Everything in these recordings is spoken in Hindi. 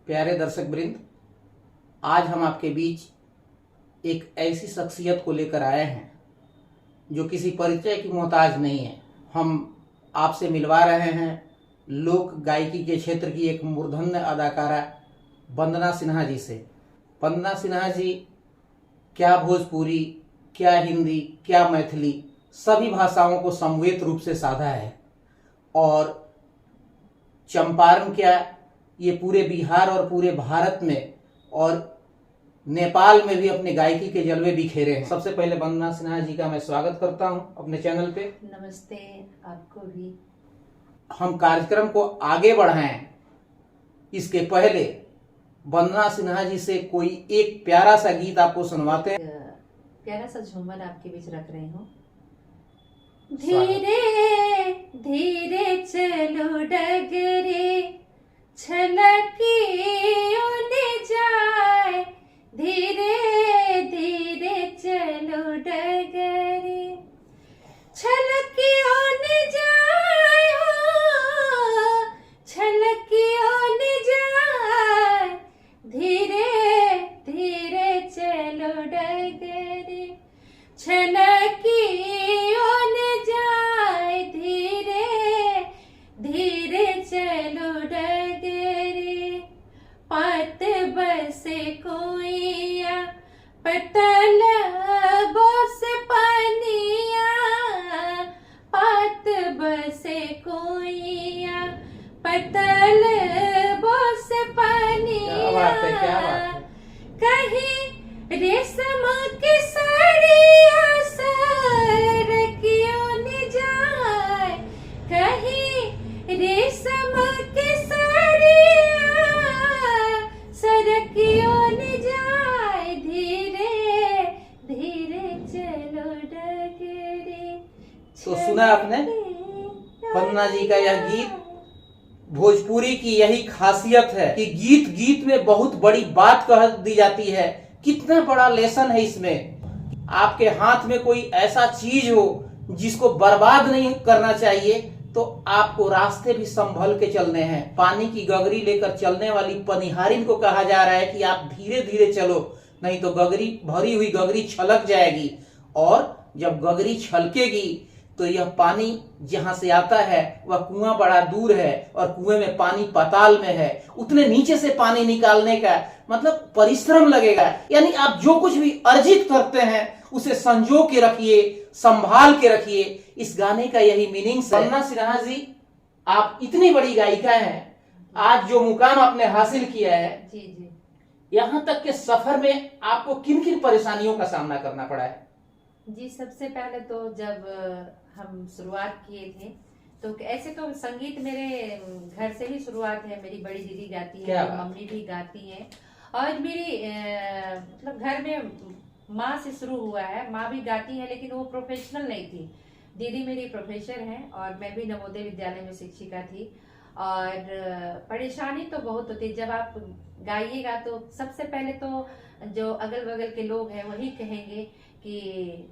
प्यारे दर्शक वृंद, आज हम आपके बीच एक ऐसी शख्सियत को लेकर आए हैं जो किसी परिचय की मोहताज नहीं है। हम आपसे मिलवा रहे हैं लोक गायकी के क्षेत्र की एक मूर्धन्य अदाकारा वंदना सिन्हा जी से। वंदना सिन्हा जी क्या भोजपुरी, क्या हिंदी, क्या मैथिली, सभी भाषाओं को समवेत रूप से साधा है और चंपारण क्या, ये पूरे बिहार और पूरे भारत में और नेपाल में भी अपने गायकी के जलवे बिखेरे हैं। सबसे पहले वंदना सिन्हा जी का मैं स्वागत करता हूं अपने चैनल पे। नमस्ते आपको भी। हम कार्यक्रम को आगे बढ़ाएं इसके पहले वंदना सिन्हा जी से कोई एक प्यारा सा गीत आपको सुनवाते हैं। प्यारा सा झूमर आपके बीच रख रही हूँ। धीरे धीरे चलो डगरे छलकियों ने जाए, धीरे धीरे चलो डगरे छलकियों ने जाए, हो छलकियों ने जाए, धीरे धीरे चलो डगरे छलकियों ने जाए, धीरे धीरे चलो डगरे। पत बसे कोइया पतल बोसे पानिया, पत बसे कोइया पतल बोसे पानिया। क्या बात है, क्या बात है। कहीं रेशम की साड़िया सरकियों ने जाए, कहीं रेशम की साड़िया सरकियों ने जाए, धीरे धीरे चलो डगरे। तो सुना आपने वंदना जी का यह गीत। भोजपुरी की यही खासियत है कि गीत गीत में बहुत बड़ी बात कह दी जाती है। कितना बड़ा लेसन है इसमें। आपके हाथ में कोई ऐसा चीज हो जिसको बर्बाद नहीं करना चाहिए तो आपको रास्ते भी संभल के चलने हैं। पानी की गगरी लेकर चलने वाली पनिहारिन को कहा जा रहा है कि आप धीरे धीरे चलो, नहीं तो गगरी भरी हुई गगरी छलक जाएगी और जब गगरी छलकेगी तो यह पानी जहां से आता है वह कुआं बड़ा दूर है और कुएं में पानी पाताल में है। उतने नीचे से पानी निकालने का मतलब परिश्रम लगेगा। यानी आप जो कुछ भी अर्जित करते हैं उसे संजो के रखिए, संभाल के रखिए। इस गाने का यही मीनिंग है। वंदना सिन्हा जी, आप इतनी बड़ी गायिका हैं, आज जो मुकाम आपने हासिल किया है, जी जी, यहाँ तक के सफर में आपको किन किन परेशानियों का सामना करना पड़ा है? जी सबसे पहले तो जब हम शुरुआत किए थे तो ऐसे तो संगीत मेरे घर से ही शुरुआत है। मेरी बड़ी दीदी गाती है, मेरी मम्मी भी गाती है और मेरी मतलब घर में माँ से शुरू हुआ है। माँ भी गाती है लेकिन वो प्रोफेशनल नहीं थी। दीदी मेरी प्रोफेसर हैं और मैं भी नवोदय विद्यालय में शिक्षिका थी। और परेशानी तो बहुत होती है। जब आप गाइएगा तो सबसे पहले तो जो अगल बगल के लोग हैं वही कहेंगे कि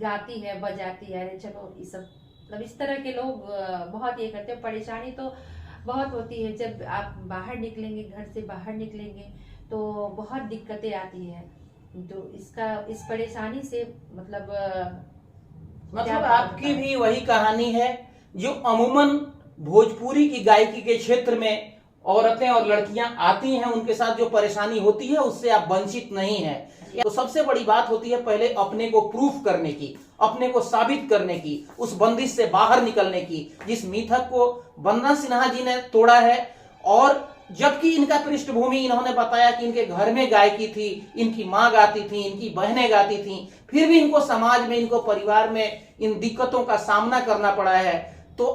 गाती है, बजाती है, अरे चलो ये सब, मतलब इस तरह के लोग बहुत ये करते हैं। परेशानी तो बहुत होती है। जब आप बाहर निकलेंगे, घर से बाहर निकलेंगे तो बहुत दिक्कतें आती हैं। तो इस परेशानी से मतलब आपकी भी वही कहानी है जो अमूमन भोजपुरी की गायकी के क्षेत्र में औरतें और लड़कियां आती हैं, उनके साथ जो परेशानी होती है उससे आप वंचित नहीं हैं। तो सबसे बड़ी बात होती है पहले अपने को प्रूफ करने की, अपने को साबित करने की, उस बंदिश से बाहर निकलने की, जिस मिथक को वंदना सिन्हा जी ने तोड़ा है। और जबकि इनका पृष्ठभूमि इन्होंने बताया कि इनके घर में गायकी थी, इनकी माँ गाती थी, इनकी बहनें गाती थी, फिर भी इनको समाज में, इनको परिवार में इन दिक्कतों का सामना करना पड़ा है। तो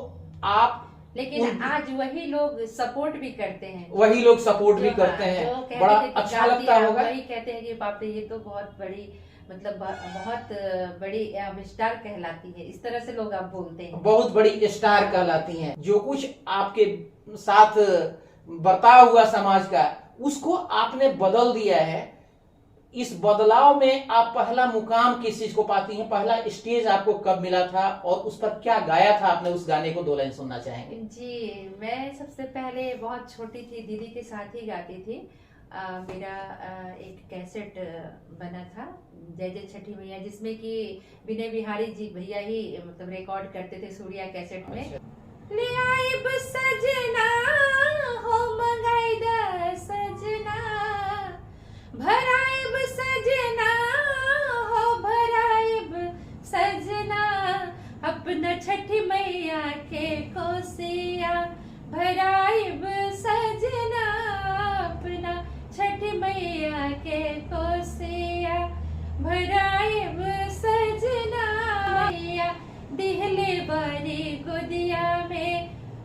आप लेकिन आज वही लोग सपोर्ट भी करते हैं, वही लोग सपोर्ट भी करते हैं। बड़ा अच्छा लगता होगा। वही कहते हैं कि बाप रे ये तो बहुत बड़ी, मतलब बहुत बड़ी स्टार कहलाती है। इस तरह से लोग आप बोलते हैं, बहुत बड़ी स्टार कहलाती हैं। जो कुछ आपके साथ बर्ताव हुआ समाज का, उसको आपने बदल दिया है। इस बदलाव में आप पहला मुकाम किस चीज को पाती हैं, पहला स्टेज आपको कब मिला था और उस पर क्या गाया था आपने, उस गाने को 2 लाइन सुनना चाहेंगे। जी, मैं सबसे पहले बहुत छोटी थी, दीदी के साथ ही गाती थी। मेरा एक कैसेट बना था जय जय छठी मैया, जिसमें कि विनय बिहारी जी भैया ही मतलब रिकॉर्ड करते थे सूर्या कैसेट में। ले आइब सजना हो मंगाई दा सजना, भराइब सजना हो भराइब सजना, अपना छठी मैया के कोसिया भराइब सजना, अपना छठी मैया के कोसिया भराइब सजना, मैया दिहले बारी गोदिया में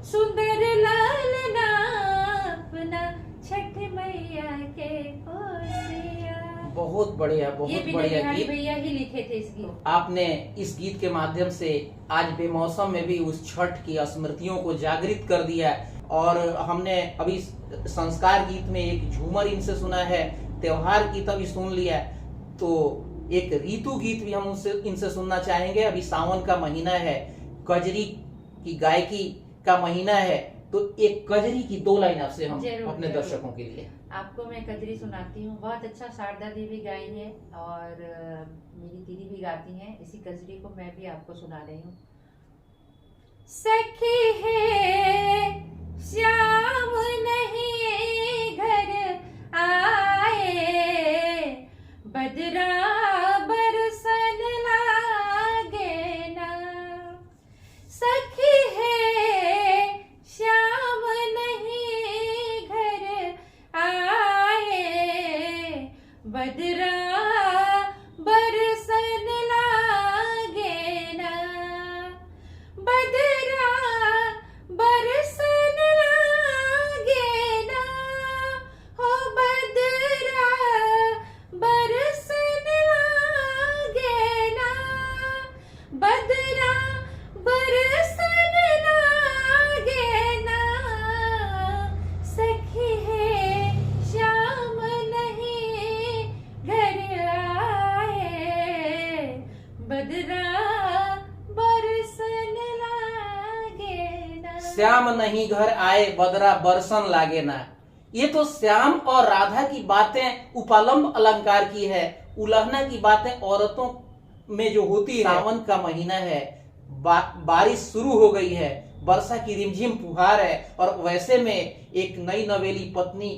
सुंदर लालना, अपना छठ मैया के कोसिया। बहुत बढ़िया, बहुत बढ़िया गीत भैया ही लिखे थे इस गीत। आपने इस गीत के माध्यम से आज बेमौसम में भी उस छठ की स्मृतियों को जागृत कर दिया। और हमने अभी संस्कार गीत में एक झूमर इनसे सुना है, त्योहार गीत अभी सुन लिया, तो एक ऋतु गीत भी हम इनसे सुनना चाहेंगे। अभी सावन का महीना है, कजरी की गायकी का महीना है, तो एक कजरी की 2 लाइन आपसे हम अपने दर्शकों के लिए। आपको मैं कजरी सुनाती हूँ, बहुत अच्छा शारदा देवी गाई है और मेरी दीदी भी गाती हैं। इसी कजरी को मैं भी आपको सुना रही हूँ। सखी है श्याम नहीं घर आए, बदरा बरसन लागे ना, सखी है श्याम नहीं घर आए, बदरा बरसन लागे ना, बदरा बरसन लागे ना, हो बदरा बरसन लागे ना, बदरा बरसन लागे ना, सखी है श्याम नहीं घर आए, बदरा बरसन लागे ना। श्याम नहीं घर आए बदरा बरसन लागे ना, ये तो श्याम और राधा की बातें उपलम्ब अलंकार की है। उलहना की बातें औरतों में जो होती है। सावन का महीना है, बारिश शुरू हो गई है, वर्षा की रिमझिम फुहार है, और वैसे में एक नई नवेली पत्नी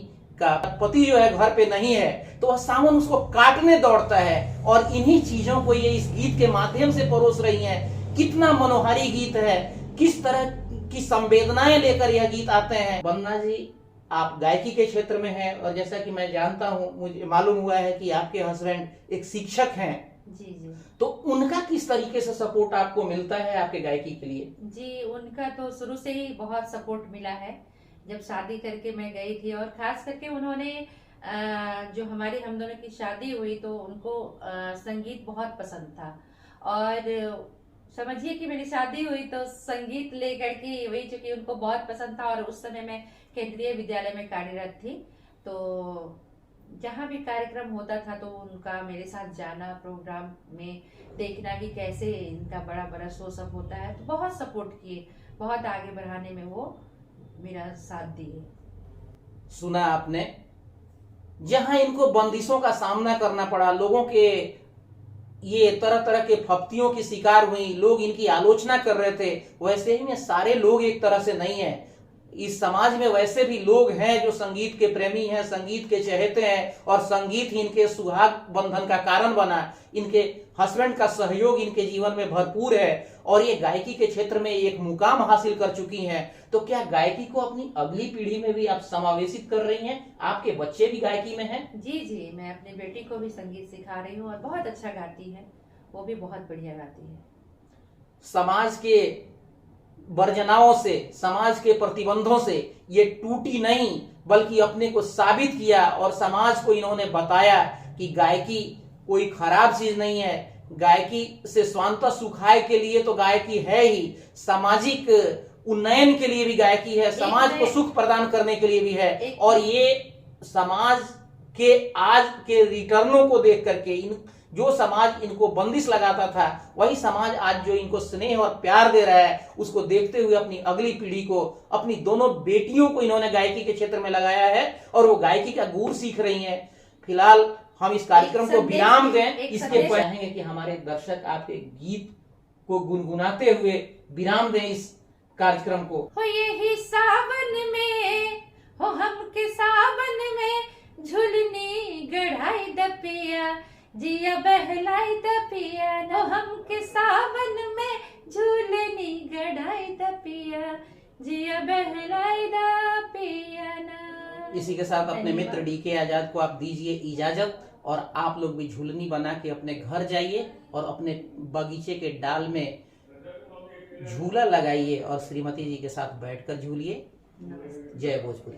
का पति जो है घर पे नहीं है, तो वह सावन उसको काटने दौड़ता है। और इन्हीं चीजों को ये इस गीत के माध्यम से परोस रही हैं। कितना मनोहारी गीत है, किस तरह की संवेदनाएं लेकर यह गीत आते हैं। वंदना जी, आप गायकी के क्षेत्र में हैं और जैसा कि मैं जानता हूं, मुझे मालूम हुआ है कि आपके हस्बैंड एक शिक्षक हैं। जी जी। तो उनका किस तरीके से सपोर्ट आपको मिलता है आपके गायकी के लिए? जी, उनका तो शुरू से ही बहुत सपोर्ट मिला है। जब शादी करके मैं गई थी, और खास करके उन्होंने जो हमारी हम दोनों की शादी हुई तो उनको संगीत बहुत पसंद था। और समझिए कि मेरी शादी हुई तो संगीत लेकर के वही, चूंकि उनको बहुत पसंद था। और उस समय मैं केंद्रीय विद्यालय में कार्यरत थी, तो जहाँ भी कार्यक्रम होता था तो उनका मेरे साथ जाना, प्रोग्राम में देखना कि कैसे इनका बड़ा बड़ा शो सब होता है, तो बहुत सपोर्ट किए, बहुत आगे बढ़ाने में वो मेरा साथ दिए। सुना आपने, जहां इनको बंदिशों का सामना करना पड़ा, लोगों के ये तरह तरह के फप्तियों की शिकार हुई, लोग इनकी आलोचना कर रहे थे, वैसे ही में सारे लोग एक तरह से नहीं है। इस समाज में वैसे भी लोग हैं जो संगीत के प्रेमी हैं, संगीत के चहेते हैं, और संगीत ही इनके सुहाग बंधन का कारण बना। इनके हस्बैंड का सहयोग इनके जीवन में भरपूर है, और ये गायकी के क्षेत्र में एक मुकाम हासिल कर चुकी हैं। तो क्या गायकी को अपनी अगली पीढ़ी में भी आप समावेशित कर रही हैं? आपके बच्चे भी गायकी में हैं? जी जी, मैं अपनी बेटी को भी संगीत सिखा रही हूँ और बहुत अच्छा गाती है, वो भी बहुत बढ़िया गाती है। समाज के वर्जनाओं से, समाज के प्रतिबंधों से ये टूटी नहीं, बल्कि अपने को साबित किया, और समाज को इन्होंने बताया कि गायकी कोई खराब चीज नहीं है। गायकी से स्वांतः सुखाय के लिए तो गायकी है ही, सामाजिक उन्नयन के लिए भी गायकी है, समाज को सुख प्रदान करने के लिए भी है। और ये समाज कि आज के रिटर्नों को देख करके इन जो समाज इनको बंदिश लगाता था, वही समाज आज जो इनको स्नेह और प्यार दे रहा है, उसको देखते हुए अपनी अगली पीढ़ी को, अपनी दोनों बेटियों को इन्होंने गायकी के क्षेत्र में लगाया है और वो गायकी का गुर सीख रही हैं। फिलहाल हम इस कार्यक्रम को विराम दें, इसके चाहेंगे कि हमारे दर्शक आपके गीत को गुनगुनाते हुए विराम दें इस कार्यक्रम को। हो यही सावन में, हो हम के सावन में झुलनी गढ़ाई दपिया, जिया बहलाई दपिया, हो हम के सावन में झुलनी गढ़ाई दपिया, जिया बहलाई दपिया ना। इसी के साथ अपने मित्र DK आजाद को आप दीजिए इजाजत और आप लोग भी झुलनी बना के अपने घर जाइए और अपने बगीचे के डाल में झूला लगाइए और श्रीमती जी के साथ बैठकर झूलिए। जय भोजपुरी।